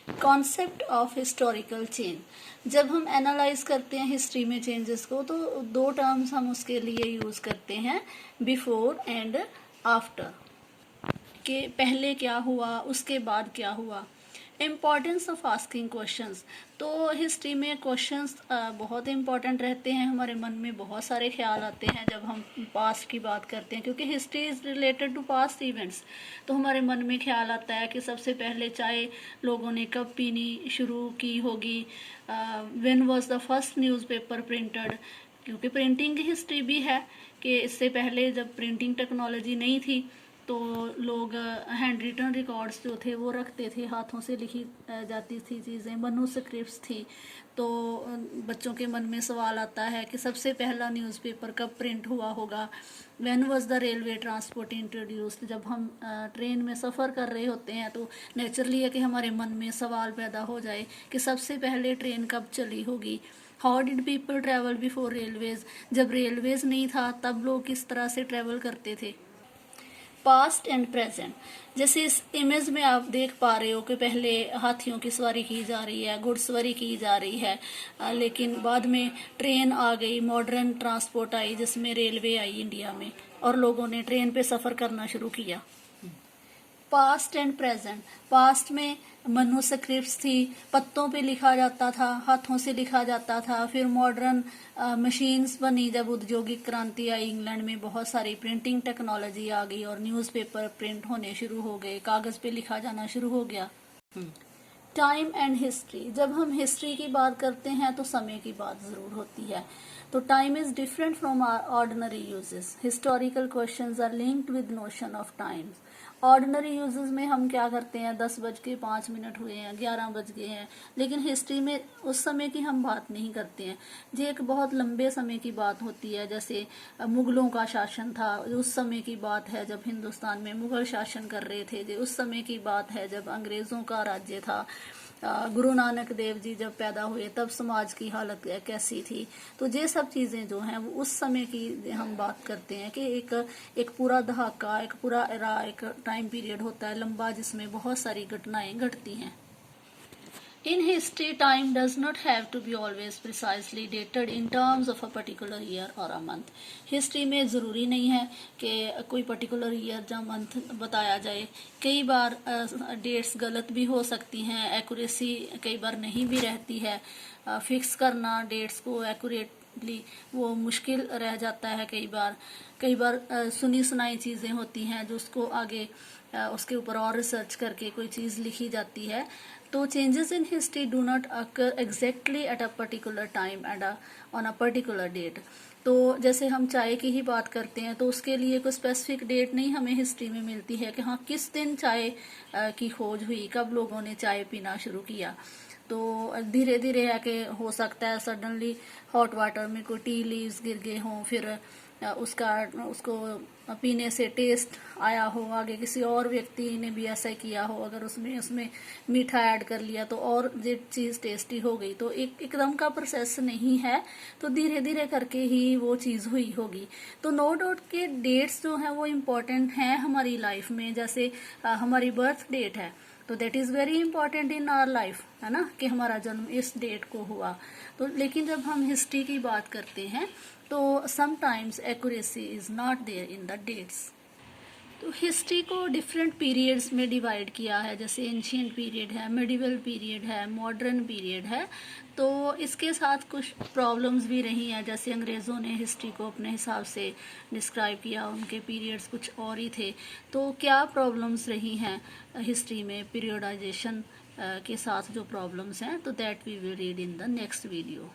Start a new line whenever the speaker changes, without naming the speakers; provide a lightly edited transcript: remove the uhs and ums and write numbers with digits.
Concept of historical change. जब हम analyse करते हैं हिस्ट्री में चेंजेस को तो दो टर्म्स हम उसके लिए यूज करते हैं, बिफोर एंड आफ्टर, कि पहले क्या हुआ उसके बाद क्या हुआ। इम्पॉर्टेंस ऑफ आस्किंग क्वेश्चंस, तो हिस्ट्री में क्वेश्चंस बहुत इम्पॉर्टेंट रहते हैं। हमारे मन में बहुत सारे ख्याल आते हैं जब हम पास्ट की बात करते हैं, क्योंकि history is related to past events. तो हमारे मन में ख्याल आता है कि सबसे पहले चाय लोगों ने कब पीनी शुरू की होगी, when was the first newspaper printed, क्योंकि प्रिंटिंग की हिस्ट्री भी है कि इससे पहले जब प्रिंटिंग टेक्नोलॉजी नहीं थी तो लोग हैंड रिटन रिकॉर्ड्स जो थे वो रखते थे, हाथों से लिखी जाती थी चीज़ें, मनुस्क्रिप्ट्स थी। तो बच्चों के मन में सवाल आता है कि सबसे पहला न्यूज़पेपर कब प्रिंट हुआ होगा। When was the railway transport introduced, जब हम ट्रेन में सफ़र कर रहे होते हैं तो नेचुरली है कि हमारे मन में सवाल पैदा हो जाए कि सबसे पहले ट्रेन कब चली होगी। How did people travel before Railways, जब रेलवेज़ नहीं था तब लोग किस तरह से ट्रैवल करते थे। पास्ट एंड प्रेजेंट, जैसे इस इमेज में आप देख पा रहे हो कि पहले हाथियों की सवारी की जा रही है, घुड़सवारी की जा रही है, लेकिन बाद में ट्रेन आ गई, मॉडर्न ट्रांसपोर्ट आई जिसमें रेलवे आई इंडिया में और लोगों ने ट्रेन पे सफ़र करना शुरू किया। पास्ट एंड प्रेजेंट, पास्ट में मनुस्क्रिप्ट्स थी, पत्तों पे लिखा जाता था, हाथों से लिखा जाता था। फिर मॉडर्न मशीन्स बनी, जब औद्योगिक क्रांति आई इंग्लैंड में, बहुत सारी प्रिंटिंग टेक्नोलॉजी आ गई और न्यूज़पेपर प्रिंट होने शुरू हो गए, कागज़ पे लिखा जाना शुरू हो गया। टाइम एंड हिस्ट्री, जब हम हिस्ट्री की बात करते हैं तो समय की बात ज़रूर होती है। तो time is different from ordinary uses, historical questions are linked with notion of time. Ordinary uses में हम क्या करते हैं, 10:05 हुए हैं, 11 बज गए हैं, लेकिन हिस्ट्री में उस समय की हम बात नहीं करते हैं। ये एक बहुत लंबे समय की बात होती है, जैसे मुगलों का शासन था, उस समय की बात है जब हिंदुस्तान में मुगल शासन कर रहे थे। ये उस समय की बात है जब अंग्रेज़ों का राज्य था। गुरु नानक देव जी जब पैदा हुए तब समाज की हालत कैसी थी। तो ये सब चीज़ें जो हैं वो उस समय की हम बात करते हैं कि एक पूरा दहाका, एक पूरा एरा, एक टाइम पीरियड होता है लंबा जिसमें बहुत सारी घटनाएं घटती हैं। In history, time does not have to be always precisely dated in terms of a particular year or a month. History में ज़रूरी नहीं है कि कोई पर्टिकुलर ईयर या मंथ बताया जाए। कई बार डेट्स गलत भी हो सकती हैं, एक्यूरेसी कई बार नहीं भी रहती है। फिक्स करना डेट्स को एक्यूरेटली वो मुश्किल रह जाता है। कई बार सुनी सुनाई चीज़ें होती हैं जो उसको आगे उसके ऊपर और रिसर्च करके कोई चीज़ लिखी जाती है। तो changes in history do not occur exactly at a particular time and on a particular date. तो जैसे हम चाय की ही बात करते हैं तो उसके लिए कोई स्पेसिफिक डेट नहीं हमें हिस्ट्री में मिलती है कि हाँ किस दिन चाय की खोज हुई, कब लोगों ने चाय पीना शुरू किया। तो धीरे धीरे है कि हो सकता है सडनली हॉट वाटर में कोई टी लीव्स गिर गए हों, फिर उसको पीने से टेस्ट आया हो, आगे किसी और व्यक्ति ने भी ऐसा किया हो, अगर उसमें मीठा ऐड कर लिया तो और ये चीज़ टेस्टी हो गई। तो एकदम का प्रोसेस नहीं है, तो धीरे धीरे करके ही वो चीज़ हुई होगी। तो नो डाउट के डेट्स जो हैं वो इम्पोर्टेंट हैं हमारी लाइफ में। जैसे हमारी बर्थ डेट है तो that is very important in our life, है ना, कि हमारा जन्म इस डेट को हुआ। तो लेकिन जब हम हिस्ट्री की बात करते हैं तो sometimes accuracy is not there in the dates. तो हिस्ट्री को डिफरेंट पीरियड्स में डिवाइड किया है, जैसे एंशियंट पीरियड है, मिडिवल पीरियड है, मॉडर्न पीरियड है। तो इसके साथ कुछ प्रॉब्लम्स भी रही हैं, जैसे अंग्रेज़ों ने हिस्ट्री को अपने हिसाब से डिस्क्राइब किया, उनके पीरियड्स कुछ और ही थे। तो क्या प्रॉब्लम्स रही हैं हिस्ट्री में पीरियडाइजेशन के साथ जो प्रॉब्लम्स हैं, तो that we will read in the next video.